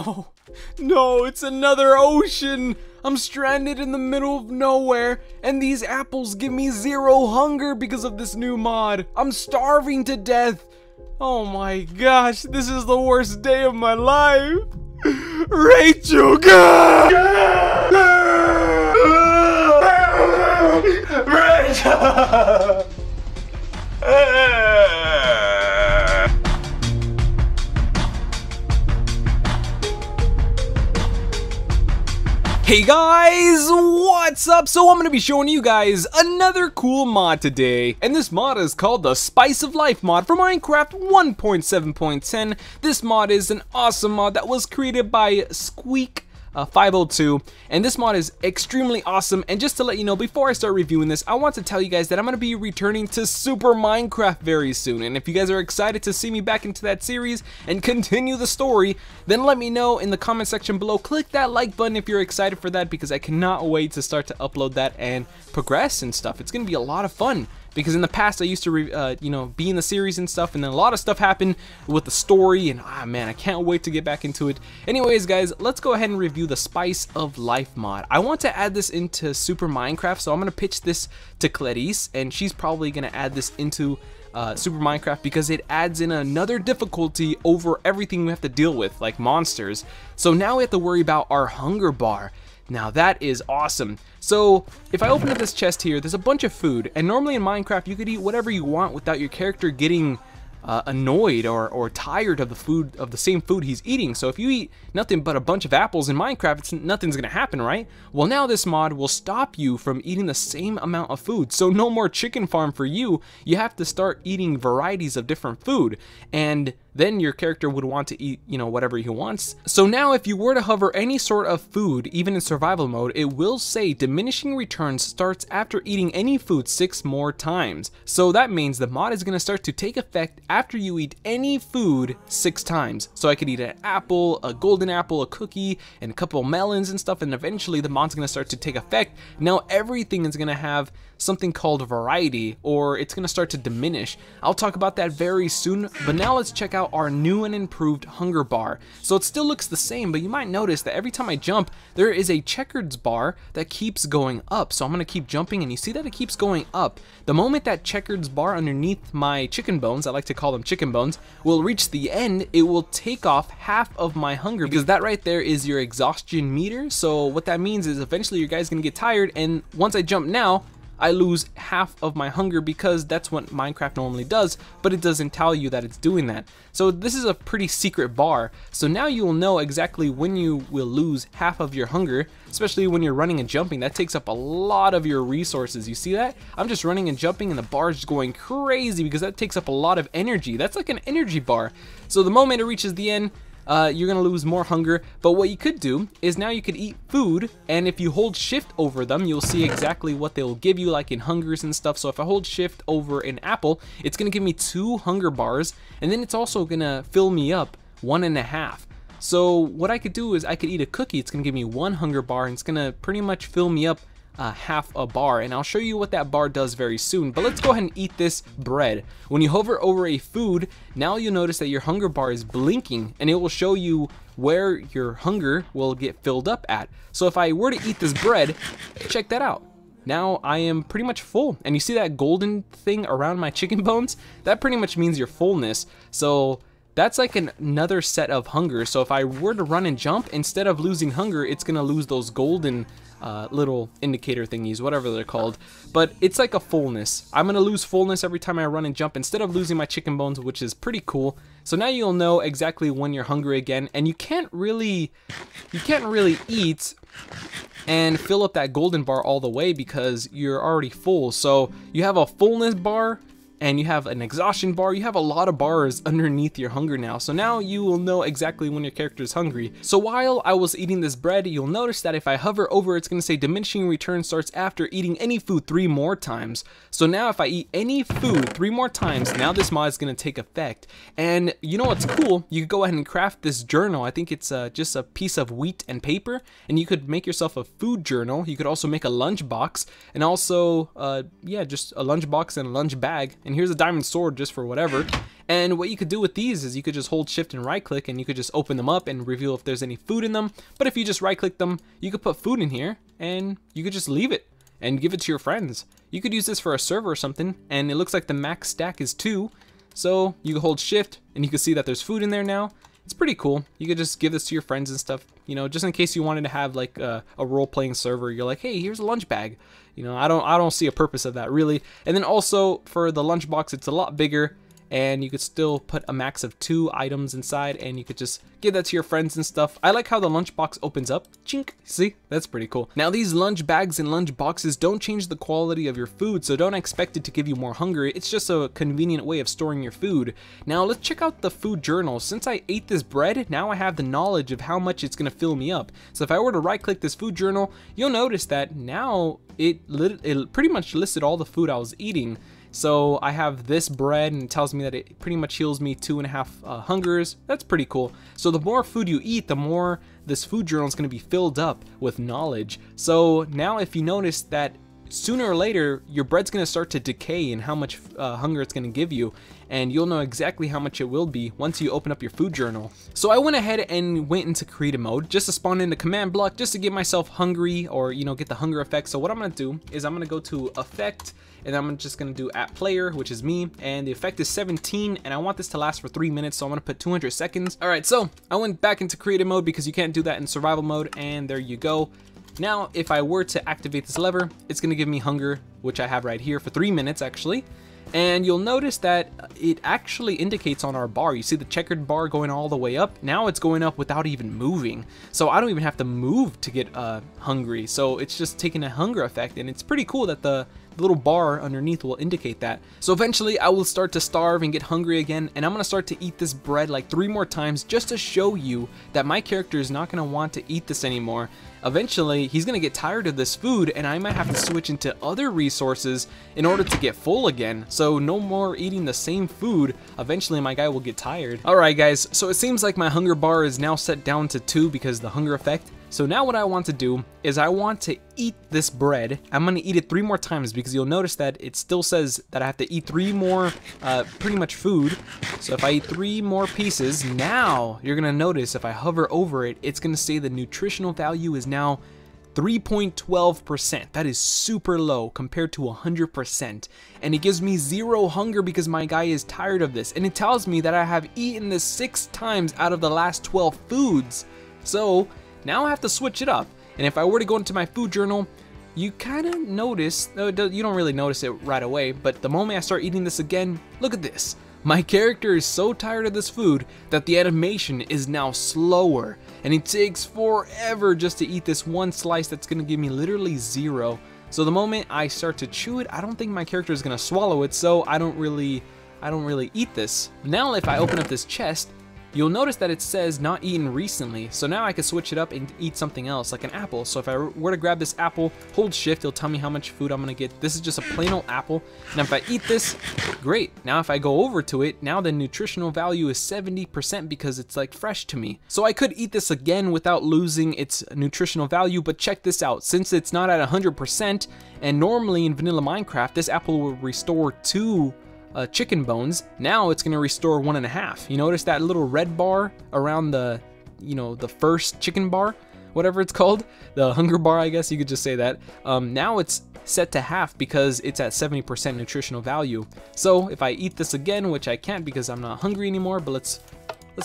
No, no, it's another ocean. I'm stranded in the middle of nowhere, and these apples give me 0 hunger because of this new mod. I'm starving to death. Oh my gosh, this is the worst day of my life. Rachel, go! Rachel! Hey guys, what's up? So I'm going to be showing you guys another cool mod today, and this mod is called the Spice of Life mod for Minecraft 1.7.10. This mod is an awesome mod that was created by Squeak 502, and this mod is extremely awesome. And just to let you know, before I start reviewing this, I want to tell you guys that I'm going to be returning to Super Minecraft very soon, and if you guys are excited to see me back into that series and continue the story, then let me know in the comment section below. Click that like button if you're excited for that, because I cannot wait to start to upload that and progress and stuff. It's going to be a lot of fun, because in the past I used to be in the series and stuff, and then a lot of stuff happened with the story, and man, I can't wait to get back into it. Anyways guys, let's go ahead and review the Spice of Life mod. I want to add this into Super Minecraft, so I'm going to pitch this to Clarice, and she's probably going to add this into Super Minecraft because it adds in another difficulty over everything we have to deal with, like monsters. So now we have to worry about our hunger bar. Now that is awesome. So if I open up this chest here, there's a bunch of food, and normally in Minecraft you could eat whatever you want without your character getting annoyed or tired of the food, of the same food he's eating. So if you eat nothing but a bunch of apples in Minecraft, nothing's gonna happen, right? Well, now this mod will stop you from eating the same amount of food. So no more chicken farm for you. You have to start eating varieties of different food, and then your character would want to eat, whatever he wants. So now if you were to hover any sort of food, even in survival mode, it will say diminishing returns starts after eating any food 6 more times. So that means the mod is going to start to take effect after you eat any food 6 times. So I could eat an apple, a golden apple, a cookie, and a couple of melons and stuff, and eventually the mod's going to start to take effect. Now everything is going to have something called variety, or it's going to start to diminish. I'll talk about that very soon, but now let's check out our new and improved hunger bar. So it still looks the same, but you might notice that every time I jump, there is a checkers bar that keeps going up. So I'm going to keep jumping, and you see that it keeps going up. The moment that checkers bar underneath my chicken bones, I like to call them chicken bones, will reach the end, it will take off half of my hunger, because that right there is your exhaustion meter. So what that means is eventually your guy's going to get tired, and once I jump now, I lose half of my hunger, because that's what Minecraft normally does, but it doesn't tell you that it's doing that. So this is a pretty secret bar. So now you will know exactly when you will lose half of your hunger, especially when you're running and jumping. That takes up a lot of your resources. You see that? I'm just running and jumping, and the bar is just going crazy because that takes up a lot of energy. That's like an energy bar. So the moment it reaches the end, you're gonna lose more hunger. But what you could do is now you could eat food, and if you hold shift over them, you'll see exactly what they'll give you, like in hungers and stuff. So if I hold shift over an apple, it's gonna give me 2 hunger bars, and then it's also gonna fill me up 1.5. So what I could do is I could eat a cookie. It's gonna give me 1 hunger bar, and it's gonna pretty much fill me up half a bar, and I'll show you what that bar does very soon. But let's go ahead and eat this bread. When you hover over a food, now you'll notice that your hunger bar is blinking, and it will show you where your hunger will get filled up at. So if I were to eat this bread, check that out. Now I am pretty much full, and you see that golden thing around my chicken bones? That pretty much means your fullness. So that's like another set of hunger. So if I were to run and jump, instead of losing hunger, it's gonna lose those golden little indicator thingies, whatever they're called. But it's like a fullness. I'm gonna lose fullness every time I run and jump, instead of losing my chicken bones, which is pretty cool. So now you'll know exactly when you're hungry again, and you can't really eat and fill up that golden bar all the way because you're already full. So you have a fullness bar, and you have an exhaustion bar. You have a lot of bars underneath your hunger now. So now you will know exactly when your character is hungry. So while I was eating this bread, you'll notice that if I hover over, it's going to say diminishing return starts after eating any food 3 more times. So now if I eat any food 3 more times, now this mod is going to take effect. And you know what's cool? You could go ahead and craft this journal. I think it's just a piece of wheat and paper, and you could make yourself a food journal. You could also make a lunch box, and also yeah, just a lunch box and a lunch bag. And here's a diamond sword just for whatever. And what you could do with these is you could just hold shift and right click, and you could just open them up and reveal if there's any food in them. But if you just right click them, you could put food in here and you could just leave it and give it to your friends. You could use this for a server or something, and it looks like the max stack is 2. So you can hold shift and you can see that there's food in there now. It's pretty cool. You could just give this to your friends and stuff, you know, just in case you wanted to have like a role-playing server. You're like, hey, here's a lunch bag. You know, I don't see a purpose of that really. And then also for the lunchbox, it's a lot bigger, and you could still put a max of 2 items inside, and you could just give that to your friends and stuff. I like how the lunchbox opens up. Chink. See? That's pretty cool. Now, these lunch bags and lunch boxes don't change the quality of your food, so don't expect it to give you more hunger. It's just a convenient way of storing your food. Now, let's check out the food journal. Since I ate this bread, now I have the knowledge of how much it's going to fill me up. So if I were to right-click this food journal, you'll notice that now it pretty much listed all the food I was eating. So I have this bread, and it tells me that it pretty much heals me 2.5 hungers. That's pretty cool. So the more food you eat, the more this food journal is going to be filled up with knowledge. So now if you notice that sooner or later your bread's going to start to decay and how much hunger it's going to give you, and you'll know exactly how much it will be once you open up your food journal. So I went ahead and went into creative mode just to spawn in the command block, just to get myself hungry, or you know, get the hunger effect. So what I'm going to do is I'm going to go to effect, and I'm just going to do at player, which is me, and the effect is 17, and I want this to last for 3 minutes, so I'm going to put 200 seconds. Alright, so I went back into creative mode because you can't do that in survival mode, and there you go. Now, if I were to activate this lever, it's going to give me hunger, which I have right here for 3 minutes actually. And you'll notice that it actually indicates on our bar. You see the checkered bar going all the way up? Now it's going up without even moving. So I don't even have to move to get hungry. So it's just taking a hunger effect, and it's pretty cool that the little bar underneath will indicate that. So eventually I will start to starve and get hungry again, and I'm going to start to eat this bread like 3 more times just to show you that my character is not going to want to eat this anymore. Eventually he's going to get tired of this food, and I might have to switch into other resources in order to get full again. So no more eating the same food. Eventually my guy will get tired. Alright guys, so it seems like my hunger bar is now set down to 2 because of the hunger effect. So now what I want to do is I want to eat this bread. I'm going to eat it 3 more times because you'll notice that it still says that I have to eat 3 more pretty much food. So if I eat 3 more pieces, now you're going to notice if I hover over it, it's going to say the nutritional value is now 3.12%. That is super low compared to 100%. And it gives me 0 hunger because my guy is tired of this. And it tells me that I have eaten this 6 times out of the last 12 foods. So now I have to switch it up. And if I were to go into my food journal, you kind of notice, you don't really notice it right away, but the moment I start eating this again, look at this. My character is so tired of this food that the animation is now slower, and it takes forever just to eat this one slice that's going to give me literally 0. So the moment I start to chew it, I don't think my character is going to swallow it, so I don't really eat this. Now if I open up this chest, you'll notice that it says not eaten recently, so now I can switch it up and eat something else, like an apple. So if I were to grab this apple, hold shift, it'll tell me how much food I'm gonna get. This is just a plain old apple. Now if I eat this, great. Now if I go over to it, now the nutritional value is 70% because it's like fresh to me. So I could eat this again without losing its nutritional value, but check this out. Since it's not at 100%, and normally in vanilla Minecraft, this apple will restore 2 chicken bones, now it's gonna restore 1.5. You notice that little red bar around the, you know, the first chicken bar, whatever it's called, the hunger bar, I guess you could just say that. Now it's set to half because it's at 70% nutritional value. So if I eat this again, which I can't because I'm not hungry anymore, but let's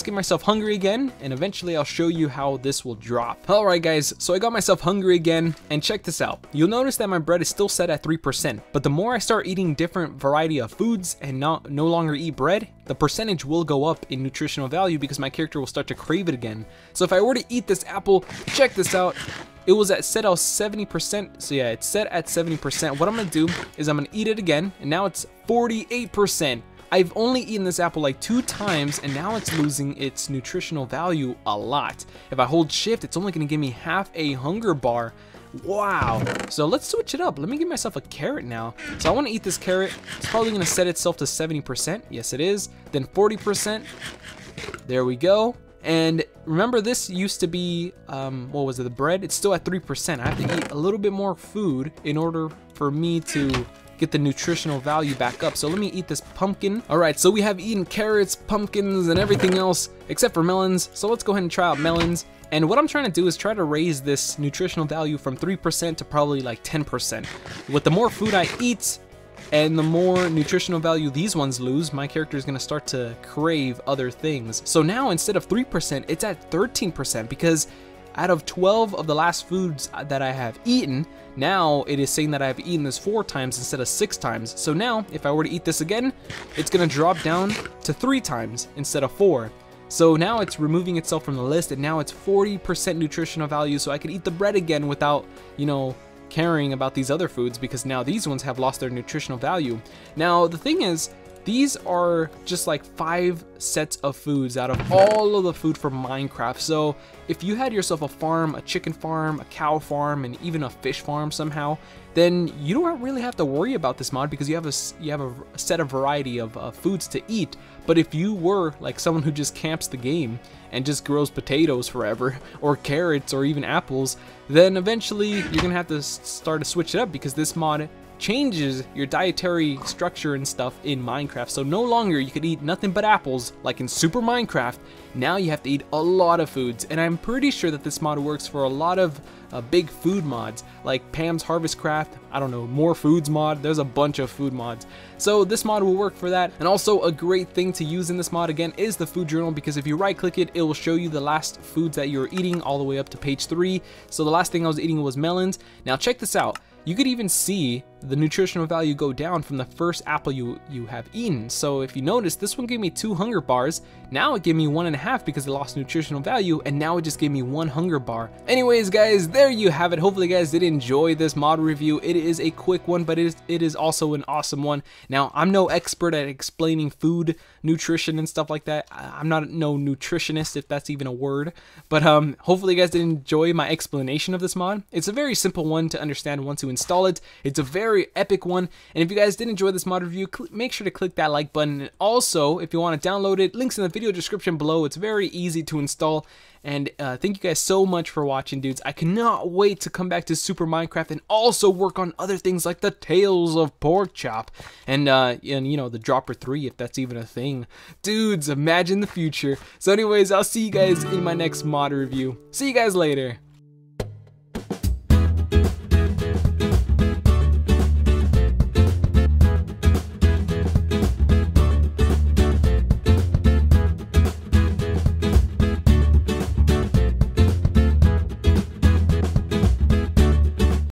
get myself hungry again, and eventually I'll show you how this will drop. Alright guys, so I got myself hungry again, and check this out. You'll notice that my bread is still set at 3%, but the more I start eating different variety of foods and no longer eat bread, the percentage will go up in nutritional value because my character will start to crave it again. So if I were to eat this apple, check this out. It was set at 70%, so yeah, it's set at 70%. What I'm gonna do is I'm gonna eat it again, and now it's 48%. I've only eaten this apple like 2 times, and now it's losing its nutritional value a lot. If I hold shift, it's only gonna give me half a hunger bar. Wow. So let's switch it up. Let me give myself a carrot now. So I wanna eat this carrot. It's probably gonna set itself to 70%. Yes, it is. Then 40%. There we go. And remember, this used to be, what was it, the bread? It's still at 3%. I have to eat a little bit more food in order for me to get the nutritional value back up. So let me eat this pumpkin. All right, so we have eaten carrots, pumpkins, and everything else except for melons. So let's go ahead and try out melons. And what I'm trying to do is try to raise this nutritional value from 3% to probably like 10%. With the more food I eat and the more nutritional value these ones lose, my character is going to start to crave other things. So now instead of 3%, it's at 13% because out of 12 of the last foods that I have eaten, now it is saying that I've eaten this 4 times instead of 6 times. So now if I were to eat this again, it's going to drop down to 3 times instead of 4. So now it's removing itself from the list, and now it's 40% nutritional value, so I could eat the bread again without, you know, caring about these other foods, because now these ones have lost their nutritional value. Now the thing is, these are just like 5 sets of foods out of all of the food from Minecraft. So if you had yourself a farm, a chicken farm, a cow farm, and even a fish farm somehow, then you don't really have to worry about this mod because you have a set of variety of foods to eat. But if you were like someone who just camps the game and just grows potatoes forever, or carrots, or even apples, then eventually you're gonna have to start to switch it up, because this mod changes your dietary structure and stuff in Minecraft. So no longer you could eat nothing but apples like in Super Minecraft. Now you have to eat a lot of foods, and I'm pretty sure that this mod works for a lot of big food mods like Pam's Harvest Craft, I don't know, More Foods mod. There's a bunch of food mods, so this mod will work for that. And also a great thing to use in this mod again is the food journal, because if you right click it, it will show you the last foods that you're eating all the way up to page 3. So the last thing I was eating was melons. Now check this out. You could even see the nutritional value go down from the first apple you have eaten. So if you notice, this one gave me 2 hunger bars. Now it gave me 1.5 because it lost nutritional value, and now it just gave me 1 hunger bar. Anyways guys, there you have it. Hopefully you guys did enjoy this mod review. It is a quick one, but it is also an awesome one. Now I'm no expert at explaining food, nutrition, and stuff like that. I'm not no nutritionist, if that's even a word. But hopefully you guys did enjoy my explanation of this mod. It's a very simple one to understand once you install it. It's a very epic one, and if you guys did enjoy this mod review, make sure to click that like button. And also, if you want to download it, links in the video description below. It's very easy to install. And thank you guys so much for watching, dudes. I cannot wait to come back to Super Minecraft and also work on other things like the Tales of Pork Chop and you know, the Dropper 3, if that's even a thing. Dudes, imagine the future. So anyways, I'll see you guys in my next mod review. See you guys later.